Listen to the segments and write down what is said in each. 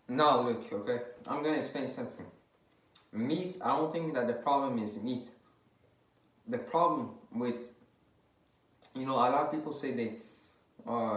Now look, okay, I'm gonna explain something. Meat, I don't think that the problem is meat. The problem with, a lot of people say they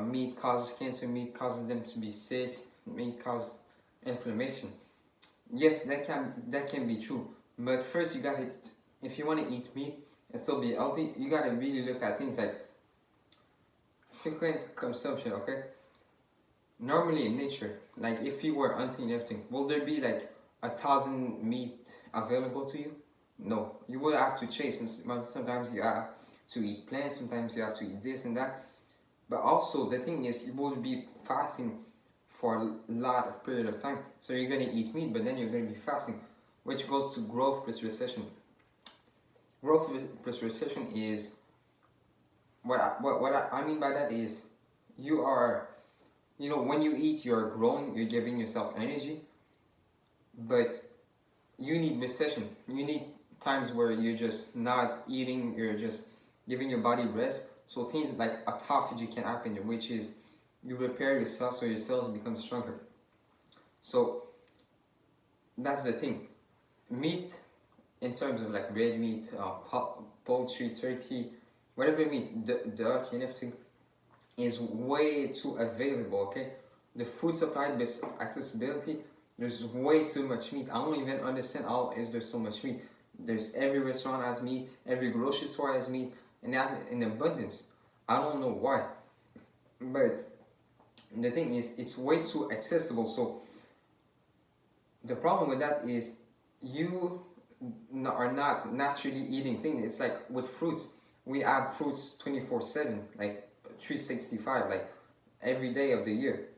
meat causes cancer, meat causes them to be sick, meat causes inflammation. Yes, that can be true. But first you gotta, if you wanna eat meat and still be healthy, you gotta really look at things like frequent consumption, okay? Normally in nature, like if you were hunting and everything, will there be like 1,000 meat available to you? No, you will have to chase. Sometimes you have to eat plants, sometimes you have to eat this and that. But also the thing is, you will be fasting for a lot of period of time. So you're gonna eat meat, but then you're gonna be fasting, which goes to growth plus recession. Growth plus recession is what I mean by that is you are, when you eat, you're growing, you're giving yourself energy, but you need recession. You need times where you're just not eating, you're just giving your body rest. So things like autophagy can happen, which is you repair your cells so your cells become stronger. So that's the thing. Meat, in terms of like red meat, poultry, turkey, whatever meat, duck and everything, is way too available, okay? The food supply, this accessibility, there's way too much meat. I don't even understand how is there so much meat. There's every restaurant has meat, every grocery store has meat, and that in abundance. I don't know why. But the thing is, it's way too accessible. So the problem with that is you are not naturally eating things. It's like with fruits. We have fruits 24/7, like 365, like every day of the year.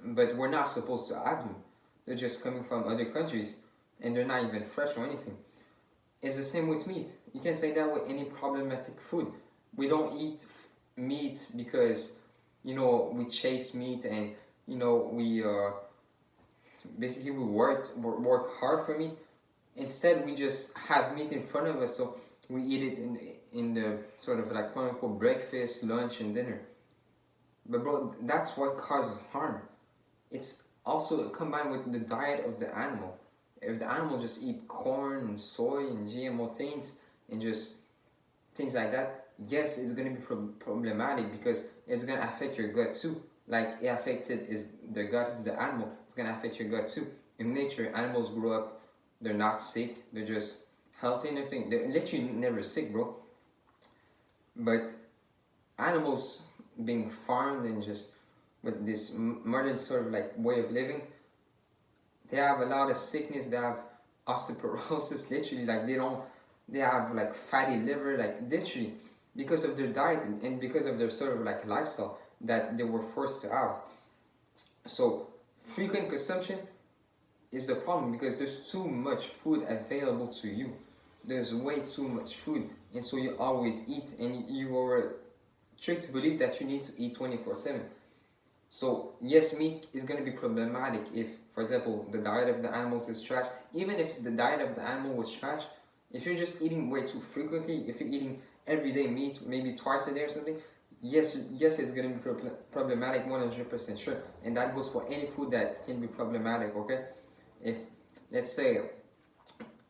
But we're not supposed to have them. They're just coming from other countries and they're not even fresh or anything. It's the same with meat. You can say that with any problematic food. We don't eat meat because we chase meat and we basically we work hard for meat. Instead, we just have meat in front of us, so we eat it in the sort of like quote unquote breakfast, lunch, and dinner. But bro, that's what causes harm. It's also combined with the diet of the animal. If the animal just eat corn and soy and GMO things and just things like that, yes, it's gonna be problematic because it's gonna affect your gut too. Like it affected is the gut of the animal. It's gonna affect your gut too. In nature, animals grow up, they're not sick. They're just healthy and everything. They're literally never sick, bro. But animals being farmed and just with this modern sort of like way of living, they have a lot of sickness. They have osteoporosis, literally, like they have like fatty liver, like literally, because of their diet and because of their sort of like lifestyle that they were forced to have. So frequent consumption is the problem because there's too much food available to you. There's way too much food, and so you always eat, and you are tricked to believe that you need to eat 24/7. So yes, meat is going to be problematic if, for example, the diet of the animals is trash. Even if the diet of the animal was trash, if you're just eating way too frequently, if you're eating everyday meat, maybe twice a day or something, yes, it's going to be problematic, 100% sure. And that goes for any food that can be problematic. Okay, if let's say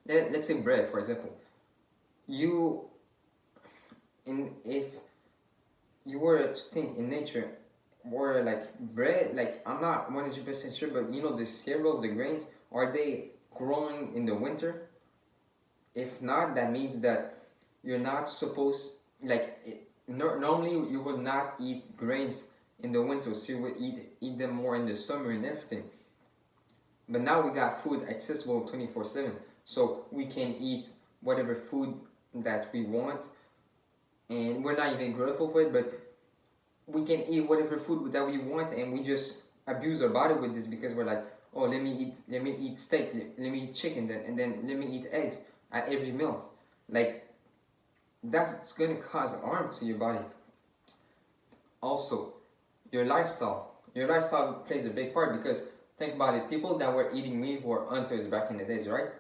let's say bread, for example, you in if you were to think in nature or like bread, like I'm not 100% sure, but the cereals, the grains, are they growing in the winter? If not, that means that you're not supposed, like normally you would not eat grains in the winter, so you would eat them more in the summer and everything. But now we got food accessible 24/7, so we can eat whatever food that we want, and we're not even grateful for it, but we can eat whatever food that we want, and we just abuse our body with this because we're like, oh, let me eat steak, let me eat chicken, and then let me eat eggs at every meal. Like that's gonna cause harm to your body. Also, your lifestyle plays a big part because think about it. People that were eating meat were hunters back in the days, right?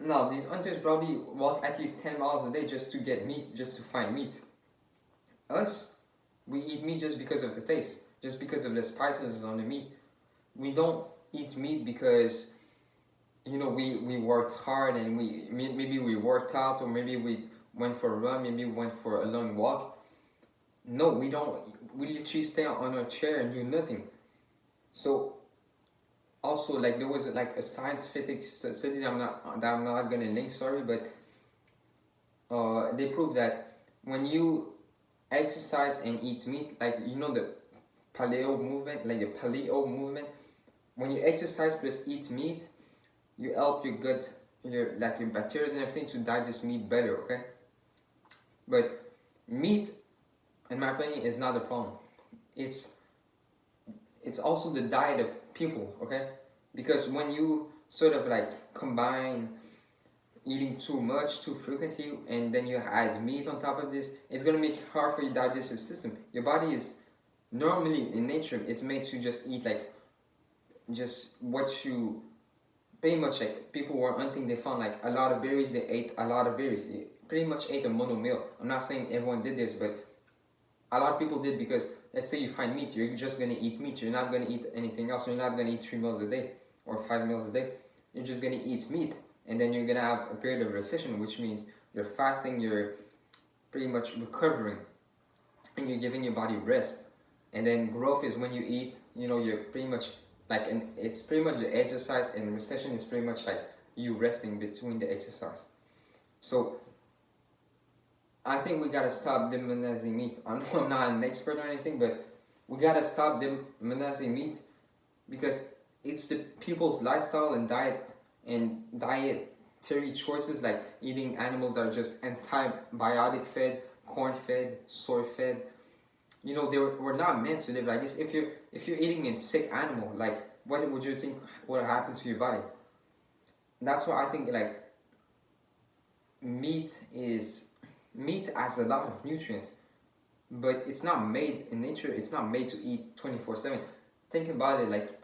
Now these hunters probably walk at least 10 miles a day just to get meat, just to find meat. Us, we eat meat just because of the taste, just because of the spices on the meat. We don't eat meat because we worked hard and maybe we worked out, or maybe we went for a run, maybe we went for a long walk. No, we don't. We literally stay on our chair and do nothing. So also, like, there was like a scientific study that I'm not gonna link, sorry, but they proved that when you exercise and eat meat, like, the paleo movement, when you exercise plus eat meat, you help your gut, your bacteria and everything to digest meat better, okay? But meat, in my opinion, is not the problem. It's also the diet of people, okay? Because when you sort of like combine eating too much too frequently, and then you add meat on top of this, it's gonna make it hard for your digestive system. Your body is normally, in nature, it's made to just eat like just what you pretty much, like, people were hunting, they found like a lot of berries, they ate a lot of berries, they pretty much ate a mono meal. I'm not saying everyone did this, but a lot of people did, because let's say you find meat, you're just gonna eat meat, you're not gonna eat anything else, you're not gonna eat 3 meals a day or 5 meals a day, you're just gonna eat meat, and then you're gonna have a period of recession, which means you're fasting, you're pretty much recovering, and you're giving your body rest. And then growth is when you eat, you're pretty much like, and it's pretty much the exercise, and recession is pretty much like you resting between the exercise. So I think we gotta stop demonizing meat. I know I'm not an expert or anything, but we gotta stop demonizing meat, because it's the people's lifestyle and dietary choices, like eating animals that are just antibiotic fed, corn fed, soy fed. They were not meant to live like this. If you're eating a sick animal, like, what would you think would happen to your body? That's why I think, like, meat has a lot of nutrients, but it's not made in nature. It's not made to eat 24/7. Think about it, like,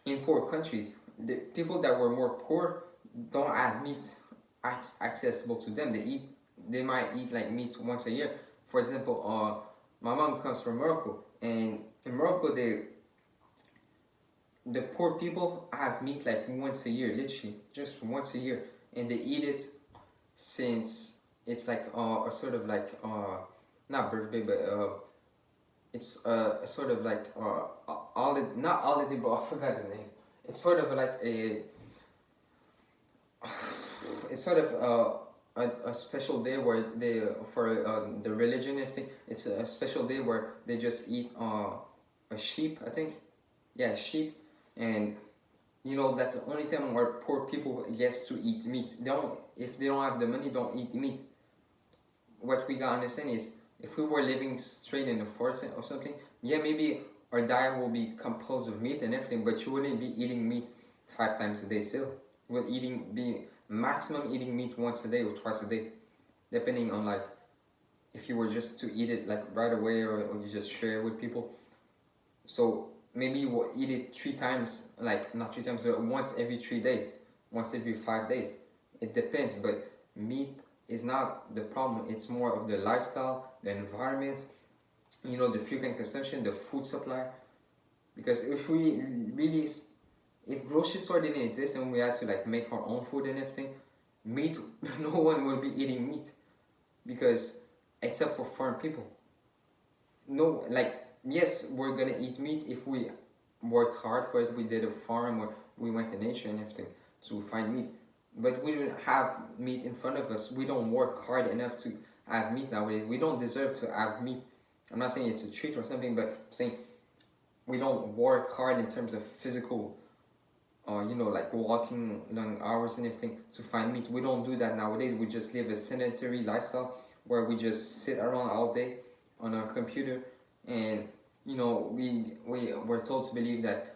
in poor countries, the people that were more poor don't have meat accessible to them. They might eat like meat once a year. For example, my mom comes from Morocco, and in Morocco, the poor people have meat like once a year, literally just once a year, and they eat it since it's like a sort of like not birthday, but it's a sort of like not holiday, but I forgot the name. It's sort of like it's sort of a special day where they, for the religion, if it's a special day where they just eat a sheep, I think, yeah, sheep, and that's the only time where poor people gets to eat meat. If they don't have the money, don't eat meat. What we gotta understand is, if we were living straight in the forest or something, yeah, maybe our diet will be composed of meat and everything, but you wouldn't be eating meat 5 times a day still. You would be maximum eating meat once a day or twice a day, depending on, like, if you were just to eat it like right away, or you just share with people. So maybe you will eat it 3 times, like, not 3 times, but once every 3 days, once every 5 days. It depends, but meat is not the problem. It's more of the lifestyle, the environment, the frequent consumption, the food supply. Because if grocery store didn't exist and we had to like make our own food and everything, meat, no one would be eating meat, because except for farm people. No, like, yes, we're gonna eat meat if we worked hard for it. We did a farm, or we went to nature and everything to find meat. But we don't have meat in front of us. We don't work hard enough to have meat nowadays. We don't deserve to have meat. I'm not saying it's a treat or something, but I'm saying we don't work hard in terms of physical, like walking long hours and everything to find meat. We don't do that nowadays. We just live a sedentary lifestyle where we just sit around all day on our computer, and we're told to believe that,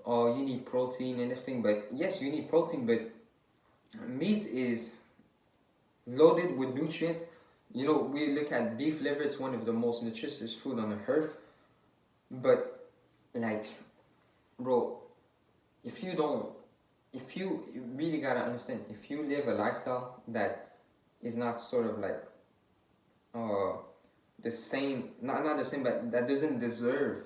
oh, you need protein and everything. But yes, you need protein, but meat is loaded with nutrients. We look at beef liver, it's one of the most nutritious food on the earth. But, like, bro, if you really gotta understand, if you live a lifestyle that is not sort of like the same, not the same, but that doesn't deserve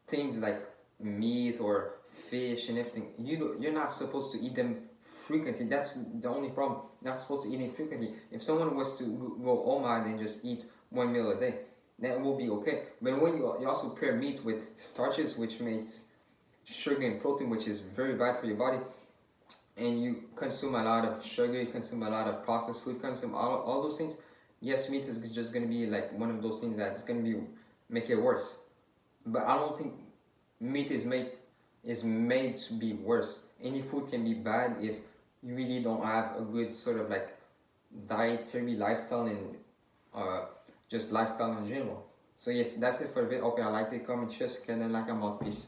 things like meat or fish and everything, you're not supposed to eat them frequently. That's the only problem. You're not supposed to eat it frequently. If someone was to go OMAD and just eat one meal a day, that will be okay. But when you also pair meat with starches, which makes sugar and protein, which is very bad for your body, and you consume a lot of sugar, you consume a lot of processed food, consume all those things, yes, meat is just going to be like one of those things that's going to be make it worse. But I don't think meat is made to be worse. Any food can be bad if you really don't have a good sort of like dietary lifestyle and uh, just lifestyle in general. So yes, that's it for the video. Hope you liked it. Comment, share, and like, I'm out. Peace.